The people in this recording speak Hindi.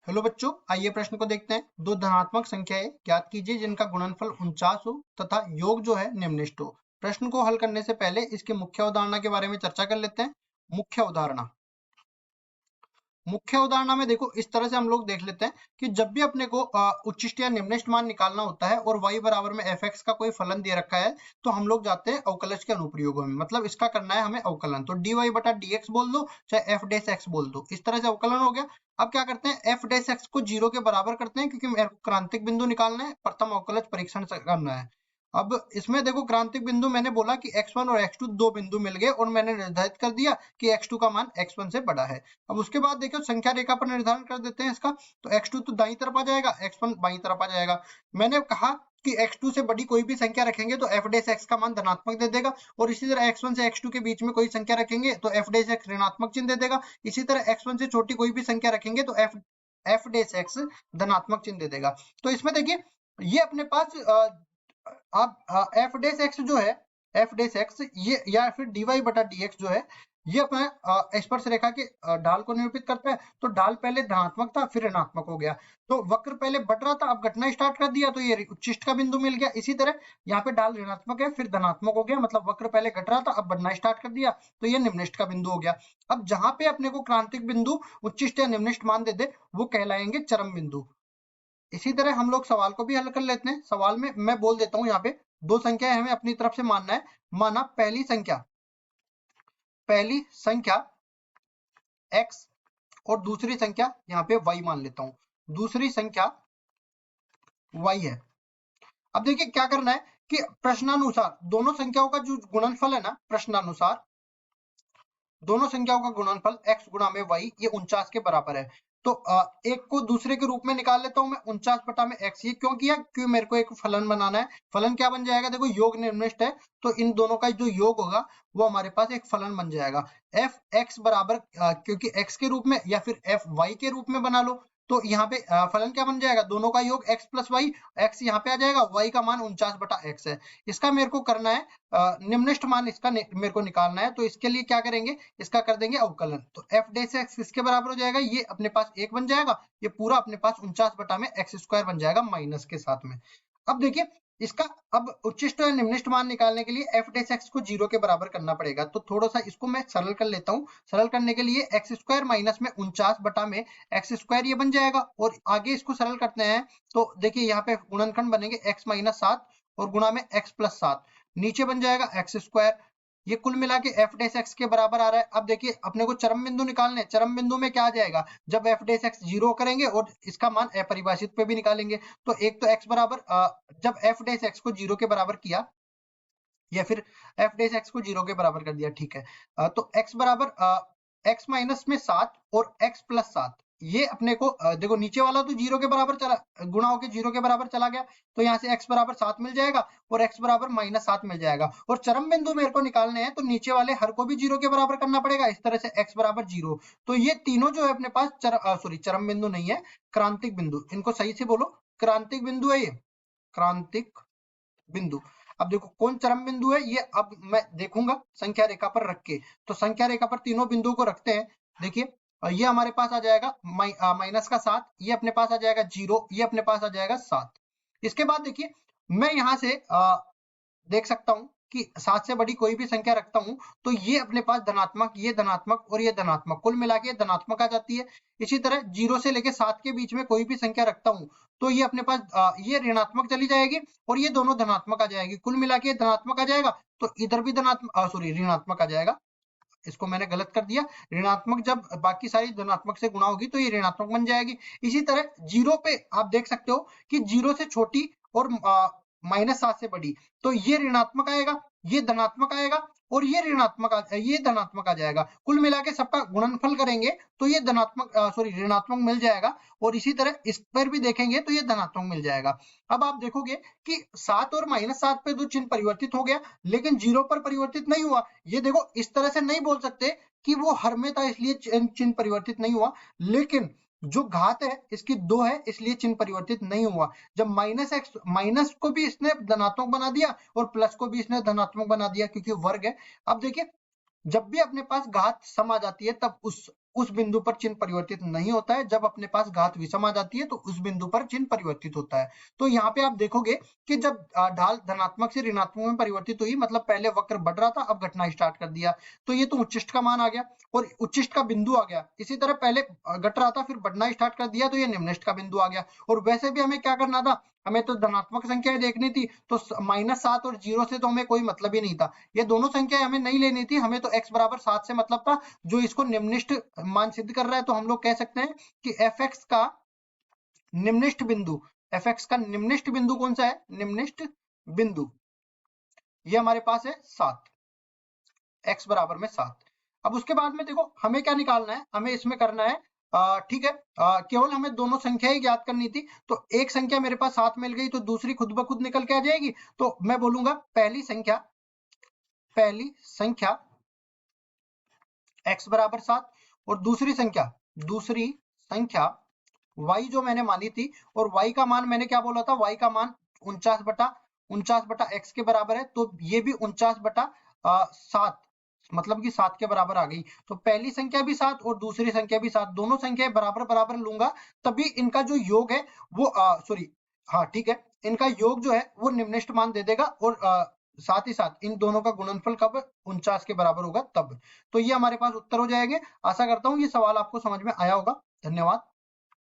हेलो बच्चों, आइए प्रश्न को देखते हैं। दो धनात्मक संख्याएं ज्ञात कीजिए जिनका गुणनफल 49 हो तथा योग जो है निम्नलिखित हो। प्रश्न को हल करने से पहले इसके मुख्य अवधारणा के बारे में चर्चा कर लेते हैं। मुख्य उदाहरण में देखो, इस तरह से हम लोग देख लेते हैं कि जब भी अपने को उच्चिष्ट या निम्नलिखित मान निकालना होता है और y बराबर में fx का कोई फलन दे रखा है तो हम लोग जाते हैं अवकलज के अनुप्रयोगों में। मतलब इसका करना है हमें अवकलन, तो dy बटा dx बोल दो चाहे f डैश x बोल दो, इस तरह से अवकलन हो गया। अब क्या करते हैं, f डैश x को 0 के बराबर करते हैं क्योंकि मेरे को क्रांतिक बिंदु निकालना है, प्रथम अवकलज परीक्षण करना है। अब इसमें देखो, क्रांतिक बिंदु मैंने बोला कि x1 और x2 दो बिंदु मिल गए और मैंने निर्धारित कर दिया कि x2 का मान x1 से बड़ा है। अब उसके बाद देखो, संख्या रेखा पर निर्धारण कर देते हैं इसका, तो x2 तो दाईं तरफ आ जाएगा, x1 बाईं तरफ आ जाएगा। मैंने कहा कि x2 से बड़ी कोई भी संख्या रखेंगे तो f डैश x का मान धनात्मक दे देगा, और इसी तरह x1 से x2 के बीच में कोई संख्या रखेंगे तो f डैश x ऋणात्मक चिन्ह दे देगा। इसी तरह x1 से छोटी कोई भी संख्या रखेंगे तो f डैश x धनात्मक चिन्ह दे देगा। तो इसमें देखिए, ये अपने पास अब एफ डैश एक्स जो है, एफ डैश एक्स ये या फिर dy बटा dx जो है, ये अपना स्पर्श रेखा के ढाल को निरूपित करता है। तो ढाल पहले धनात्मक था फिर ऋणात्मक हो गया, तो वक्र पहले बढ़ रहा था अब घटना स्टार्ट कर दिया तो ये उच्चिष्ट का बिंदु मिल गया। इसी तरह यहाँ पे ढाल ऋणात्मक है फिर धनात्मक हो गया, मतलब वक्र पहले घट रहा था अब बढ़ना स्टार्ट कर दिया तो ये निम्नलिखित का बिंदु हो गया। अब जहां पे अपने को क्रांतिक बिंदु उच्चिष्ट या निम्नलिखित मान दे दे वो कहलाएंगे चरम बिंदु। इसी तरह हम लोग सवाल को भी हल कर लेते हैं। सवाल में मैं बोल देता हूं, यहाँ पे दो संख्या हमें अपनी तरफ से मानना है। माना पहली संख्या x और दूसरी संख्या यहाँ पे y मान लेता हूं, दूसरी संख्या y है। अब देखिए क्या करना है कि प्रश्नानुसार दोनों संख्याओं का जो गुणनफल है ना, प्रश्नानुसार दोनों संख्याओं का गुणनफल x गुणा में y ये 49 के बराबर है। तो एक को दूसरे के रूप में निकाल लेता हूं मैं, 49 बटा में x। ये क्यों किया, क्योंकि मेरे को एक फलन बनाना है। फलन क्या बन जाएगा, देखो योग निम्नलिखित है तो इन दोनों का जो योग होगा वो हमारे पास एक फलन बन जाएगा। f x बराबर क्योंकि x के रूप में या फिर f y के रूप में बना लो, तो यहाँ पे फलन क्या बन जाएगा, दोनों का योग x प्लस वाई, x यहाँ पे आ जाएगा, y का मान 49 बटा x है। इसका मेरे को करना है निम्नलिखित मान, इसका मेरे को निकालना है। तो इसके लिए क्या करेंगे, इसका कर देंगे अवकलन। तो f डैश x किसके बराबर हो जाएगा, ये अपने पास 1 बन जाएगा, ये पूरा अपने पास 49 बटा में x स्क्वायर बन जाएगा माइनस के साथ में। अब देखिए इसका अब उच्चिष्ट और निम्नलिखित मान निकालने के लिए f डैश x को 0 के बराबर करना पड़ेगा। तो थोड़ा सा इसको मैं सरल कर लेता हूँ। सरल करने के लिए x स्क्वायर माइनस में 49 बटा में x स्क्वायर ये बन जाएगा, और आगे इसको सरल करते हैं तो देखिए यहाँ पे गुणनखंड बनेंगे x माइनस 7 और गुणा में x प्लस 7, नीचे बन जाएगा x स्क्वायर। ये कुल मिला के f डैश x के बराबर आ रहा है। अब देखिए अपने को चरम बिंदु निकालने, चरम बिंदु में क्या आ जाएगा, जब f डैश x 0 करेंगे और इसका मान अपरिभाषित पे भी निकालेंगे। तो एक तो x बराबर जब f डैश x को 0 के बराबर किया या फिर f डैश x को 0 के बराबर कर दिया, ठीक है। तो x बराबर x माइनस में 7 और x प्लस 7, ये अपने को देखो नीचे वाला तो 0 के बराबर चला, गुणा होके 0 के बराबर चला गया, तो यहाँ से x बराबर 7 मिल जाएगा और x बराबर माइनस 7 मिल जाएगा। और चरम बिंदु मेरे को निकालने हैं तो नीचे वाले हर को भी 0 के बराबर करना पड़ेगा, इस तरह से x बराबर 0। तो ये तीनों जो है अपने पास चरम बिंदु नहीं है, क्रांतिक बिंदु, इनको सही से बोलो, क्रांतिक बिंदु है ये, क्रांतिक बिंदु। अब देखो कौन चरम बिंदु है ये, अब मैं देखूंगा संख्या रेखा पर रख के। तो संख्या रेखा पर तीनों बिंदुओं को रखते हैं। देखिए ये हमारे पास आ जाएगा माइनस का 7, ये अपने पास आ जाएगा 0, ये अपने पास आ जाएगा 7। इसके बाद देखिए मैं यहाँ से देख सकता हूँ कि 7 से बड़ी कोई भी संख्या रखता हूँ तो ये अपने पास धनात्मक, ये धनात्मक और ये धनात्मक, कुल मिला के धनात्मक आ जाती है। इसी तरह 0 से लेके 7 के बीच में कोई भी संख्या रखता हूँ तो ये अपने पास ये ऋणात्मक चली जाएगी और ये दोनों धनात्मक आ जाएगी, कुल मिला के धनात्मक आ जाएगा। तो इधर भी धनात्मक ऋणात्मक आ जाएगा, इसको मैंने गलत कर दिया। ऋणात्मक जब बाकी सारी धनात्मक से गुणा होगी तो ये ऋणात्मक बन जाएगी। इसी तरह 0 पे आप देख सकते हो कि 0 से छोटी और -7 से बड़ी, तो ये ऋणात्मक आएगा, ये धनात्मक आएगा और ये धनात्मक आ जाएगा। कुल मिला के सबका गुणनफल करेंगे तो ये ऋणात्मक मिल जाएगा, और इसी तरह इस पर भी देखेंगे तो ये धनात्मक मिल जाएगा। अब आप देखोगे कि 7 और -7 पे दो चिन्ह परिवर्तित हो गया, लेकिन 0 पर परिवर्तित नहीं हुआ। ये देखो इस तरह से नहीं बोल सकते कि वो हर में था इसलिए चिन्ह परिवर्तित नहीं हुआ, लेकिन जो घात है इसकी 2 है इसलिए चिन्ह परिवर्तित नहीं हुआ। जब माइनस को भी इसने धनात्मक बना दिया और प्लस को भी इसने धनात्मक बना दिया क्योंकि वर्ग है। अब देखिए जब भी अपने पास घात सम आ जाती है तब उस उस बिंदु पर चिन्ह परिवर्तित नहीं होता है। जब अपने पास घात विषम आ जाती है तो उस बिंदु पर चिन्ह परिवर्तित होता है। तो यहाँ पे आप देखोगे कि जब ढाल धनात्मक से ऋणात्मक में परिवर्तित हुई, मतलब पहले वक्र बढ़ रहा था, अब घटना स्टार्ट कर दिया, तो ये तो उच्चिष्ट का मान आ गया और उच्चिष्ट का बिंदु आ गया। इसी तरह पहले घट रहा था, फिर बढ़ना स्टार्ट कर दिया, तो ये निम्निष्ट का बिंदु आ गया। और वैसे भी हमें क्या करना था, हमें तो धनात्मक संख्याएं देखनी थी, तो -7 और 0 से तो हमें कोई मतलब ही नहीं था। ये दोनों संख्याएं हमें नहीं लेनी थी, हमें तो x बराबर 7 से मतलब था, जो इसको निम्निष्ट मान सिद्ध कर रहा है। तो हम लोग कह सकते हैं कि fx का निम्निष्ट बिंदु, fx का निम्निष्ट बिंदु कौन सा है, निम्निष्ट बिंदु ये हमारे पास है 7, x बराबर में 7। अब उसके बाद में देखो हमें क्या निकालना है, हमें इसमें करना है ठीक है, केवल हमें दोनों संख्या ही ज्ञात करनी थी। तो एक संख्या मेरे पास 7 मिल गई, तो दूसरी खुद ब खुद निकल के आ जाएगी। तो मैं बोलूंगा पहली संख्या x बराबर 7 और दूसरी संख्या y जो मैंने मानी थी, और y का मान मैंने क्या बोला था, y का मान 49 बटा x के बराबर है। तो ये भी 49 बटा 7, मतलब कि 7 के बराबर आ गई। तो पहली संख्या भी 7 और दूसरी संख्या भी 7, दोनों संख्याएं बराबर बराबर लूंगा, तभी इनका जो योग है वो सॉरी हाँ ठीक है, इनका योग जो है वो निम्निष्ट मान दे देगा। और साथ ही साथ इन दोनों का गुणनफल कब 49 के बराबर होगा तब। तो ये हमारे पास उत्तर हो जाएंगे। आशा करता हूँ ये सवाल आपको समझ में आया होगा। धन्यवाद।